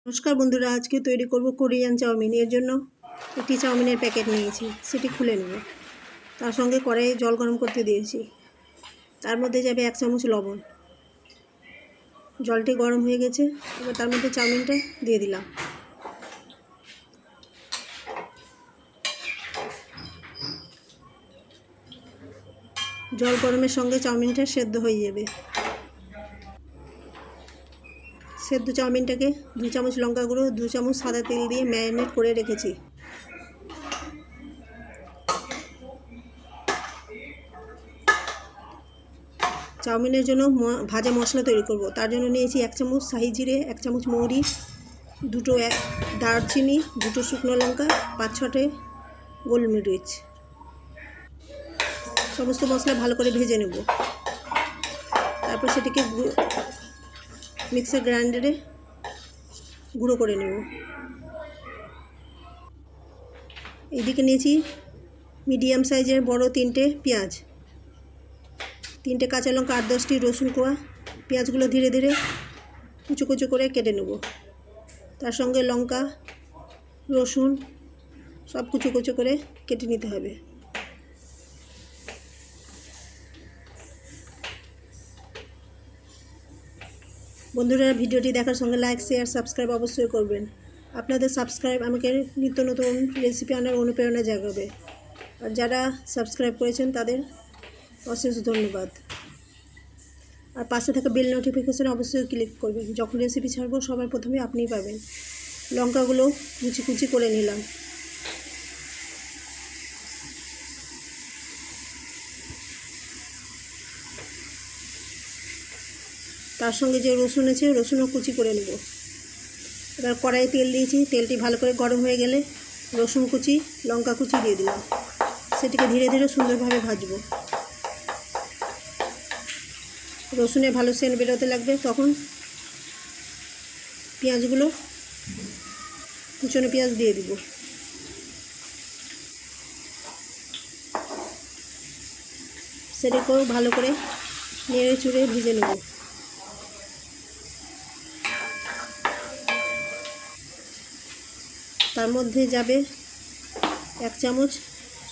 নমস্কার বন্ধুরা, আজকে তৈরি করব কোরিয়ান চাউমিন। এর জন্য একটি চাউমিনের প্যাকেট নিয়েছি, সেটি খুলে নেব। তার সঙ্গে কড়াইয়ে জল গরম করতে দিয়েছি, তার মধ্যে যাবে 1 চামচ লবণ। জলটি গরম হয়ে গেছে, এবার তার মধ্যে চাউমিনটা দিয়ে দিলাম। জল গরমের সঙ্গে চাউমিনটা সেদ্ধ হয়ে যাবে। সেদ্ধ চাউমিনটাকে 2 চামচ লঙ্কা গুঁড়ো, 2 চামচ সাদা তেল দিয়ে ম্যারিনেট করে রেখেছি। চাউমিনের জন্য ভাজা মশলা তৈরি করব। তার জন্য নিয়েছি 1 চামচ শাহি জিরে, 1 চামচ মৌরি, 2টো দারচিনি, 2টো শুকনো লঙ্কা, 5-6টে গোলমরিচ। সমস্ত মশলা ভালো করে ভেজে নেব। তারপর সেটিকে মিক্সার গ্রাইন্ডারে গুঁড়ো করে নেব। এইদিকে নিয়েছি মিডিয়াম সাইজের বড় 3টে পেঁয়াজ, 3টে কাঁচা লঙ্কা, 8-10টি রসুন কোয়া। পেঁয়াজগুলো ধীরে ধীরে কুচো কুচো করে কেটে নেব। তার সঙ্গে লঙ্কা, রসুন সব কুচো কুচো করে কেটে নিতে হবে। বন্ধুরা, ভিডিওটি দেখার সঙ্গে লাইক, শেয়ার, সাবস্ক্রাইব অবশ্যই করবেন। আপনাদের সাবস্ক্রাইব আমাকে নিত্য নতুন রেসিপি আনার অনুপ্রেরণা জাগাবে। আর যারা সাবস্ক্রাইব করেছেন তাদের অশেষ ধন্যবাদ। আর পাশে থাকা বেল নোটিফিকেশানে অবশ্যই ক্লিক করবেন। যখন রেসিপি ছাড়বো সবার প্রথমে আপনিই পাবেন। লঙ্কাগুলো কুচি কুচি করে নিলাম। তার সঙ্গে যে রসুন আছে, রসুনও কুচি করে নেব। এবার কড়াইয়ে তেল দিয়েছি, তেলটি ভালো করে গরম হয়ে গেলে রসুন কুচি, লঙ্কা কুচি দিয়ে দিলাম। সেটিকে ধীরে ধীরে সুন্দরভাবে ভাজবো। রসুনে ভালো সেন্ট বেরোতে লাগবে, তখন পেঁয়াজগুলো, কুচনো পেঁয়াজ দিয়ে দিব। সেটাকেও ভালো করে নেড়ে চুড়ে ভেজে নেব। তার মধ্যে যাবে 1 চামচ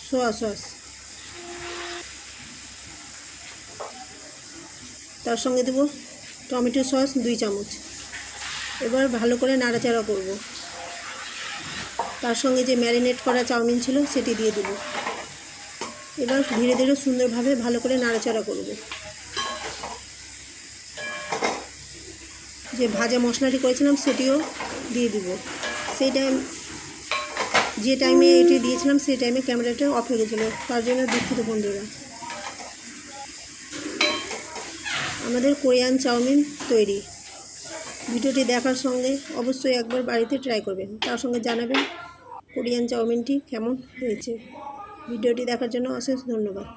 সোয়া সস, তার সঙ্গে দেব টমেটো সস 2 চামচ। এবার ভালো করে নাড়াচাড়া করব। তার সঙ্গে যে ম্যারিনেট করা চাউমিন ছিল সেটি দিয়ে দেব। এবার ধীরে ধীরে সুন্দরভাবে ভালো করে নাড়াচাড়া করব। যে ভাজা মশলাটি করেছিলাম সেটিও দিয়ে দিব। যে টাইমে এটি দিয়েছিলাম সেই টাইমে ক্যামেরাটা অফ হয়ে গেছিলো, তার জন্য দুঃখিত বন্ধুরা। আমাদের কোরিয়ান চাউমিন তৈরি। ভিডিওটি দেখার সঙ্গে অবশ্যই একবার বাড়িতে ট্রাই করবেন। তার সঙ্গে জানাবেন কোরিয়ান চাউমিনটি কেমন হয়েছে। ভিডিওটি দেখার জন্য অশেষ ধন্যবাদ।